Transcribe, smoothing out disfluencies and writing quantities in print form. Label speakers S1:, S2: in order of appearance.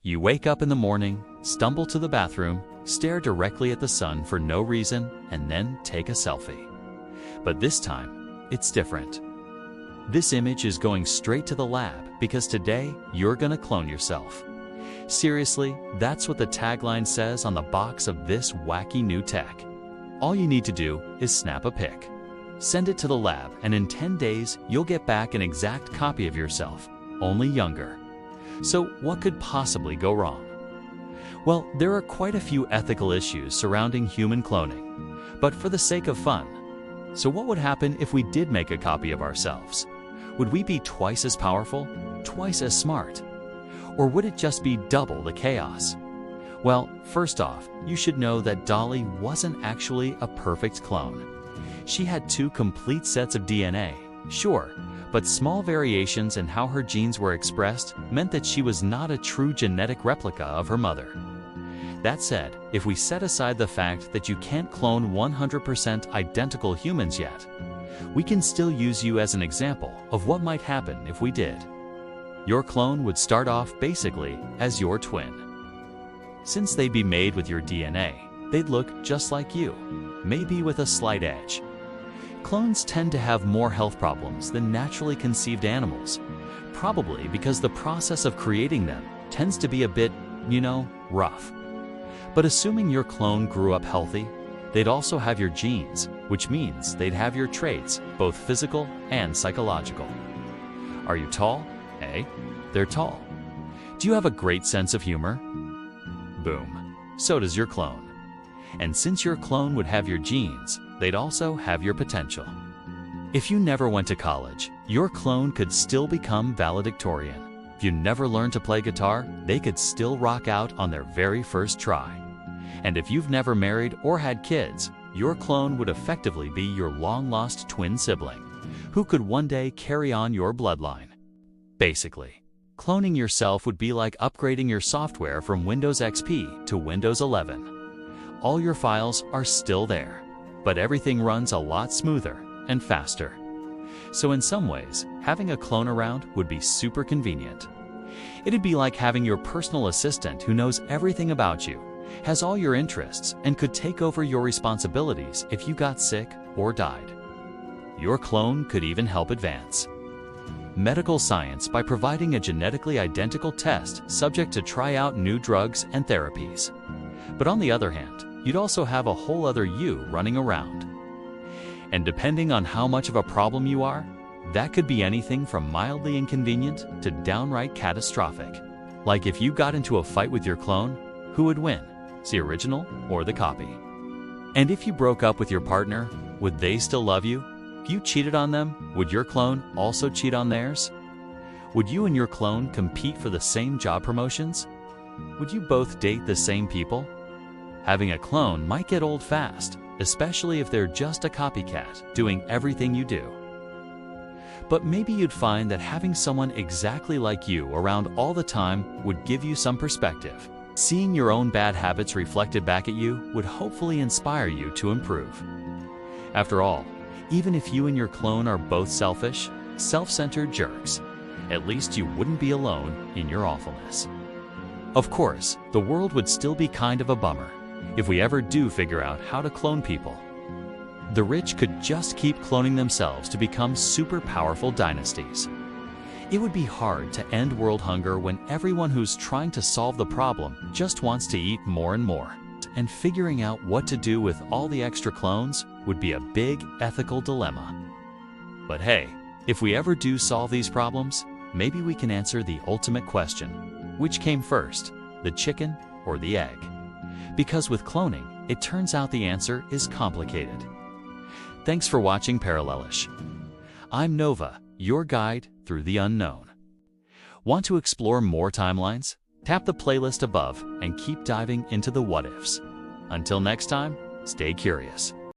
S1: You wake up in the morning, stumble to the bathroom, stare directly at the sun for no reason, and then take a selfie. But this time, it's different. This image is going straight to the lab because today you're gonna clone yourself. Seriously, that's what the tagline says on the box of this wacky new tech. All you need to do is snap a pic. Send it to the lab, and in 10 days, you'll get back an exact copy of yourself, only younger. So what could possibly go wrong? Well, there are quite a few ethical issues surrounding human cloning, but for the sake of fun. So what would happen if we did make a copy of ourselves? Would we be twice as powerful, twice as smart? Or would it just be double the chaos? Well, first off, you should know that Dolly wasn't actually a perfect clone. She had 2 complete sets of DNA, sure, but small variations in how her genes were expressed meant that she was not a true genetic replica of her mother. That said, if we set aside the fact that you can't clone 100% identical humans yet, we can still use you as an example of what might happen if we did. Your clone would start off basically as your twin. Since they'd be made with your DNA, they'd look just like you, maybe with a slight edge. Clones tend to have more health problems than naturally conceived animals, probably because the process of creating them tends to be a bit, rough. But assuming your clone grew up healthy, they'd also have your genes, which means they'd have your traits, both physical and psychological. Are you tall? They're tall. Do you have a great sense of humor? Boom. So does your clone. And since your clone would have your genes, they'd also have your potential. If you never went to college, your clone could still become valedictorian. If you never learned to play guitar, they could still rock out on their very first try. And if you've never married or had kids, your clone would effectively be your long-lost twin sibling, who could one day carry on your bloodline. Basically, cloning yourself would be like upgrading your software from Windows XP to Windows 11. All your files are still there, but everything runs a lot smoother and faster. So in some ways, having a clone around would be super convenient. It'd be like having your personal assistant who knows everything about you, has all your interests, and could take over your responsibilities if you got sick or died. Your clone could even help advance medical science by providing a genetically identical test subject to try out new drugs and therapies. But on the other hand, you'd also have a whole other you running around. And depending on how much of a problem you are, that could be anything from mildly inconvenient to downright catastrophic. Like if you got into a fight with your clone, who would win, the original or the copy? And if you broke up with your partner, would they still love you? If you cheated on them, would your clone also cheat on theirs? Would you and your clone compete for the same job promotions? Would you both date the same people? Having a clone might get old fast, especially if they're just a copycat doing everything you do. But maybe you'd find that having someone exactly like you around all the time would give you some perspective. Seeing your own bad habits reflected back at you would hopefully inspire you to improve. After all, even if you and your clone are both selfish, self-centered jerks, at least you wouldn't be alone in your awfulness. Of course, the world would still be kind of a bummer if we ever do figure out how to clone people. The rich could just keep cloning themselves to become super powerful dynasties. It would be hard to end world hunger when everyone who's trying to solve the problem just wants to eat more and more. And figuring out what to do with all the extra clones would be a big ethical dilemma. But hey, if we ever do solve these problems, maybe we can answer the ultimate question: which came first, the chicken or the egg? Because with cloning, it turns out the answer is complicated. Thanks for watching Parallelish. I'm Nova, your guide through the unknown. Want to explore more timelines? Tap the playlist above and keep diving into the what-ifs. Until next time, stay curious.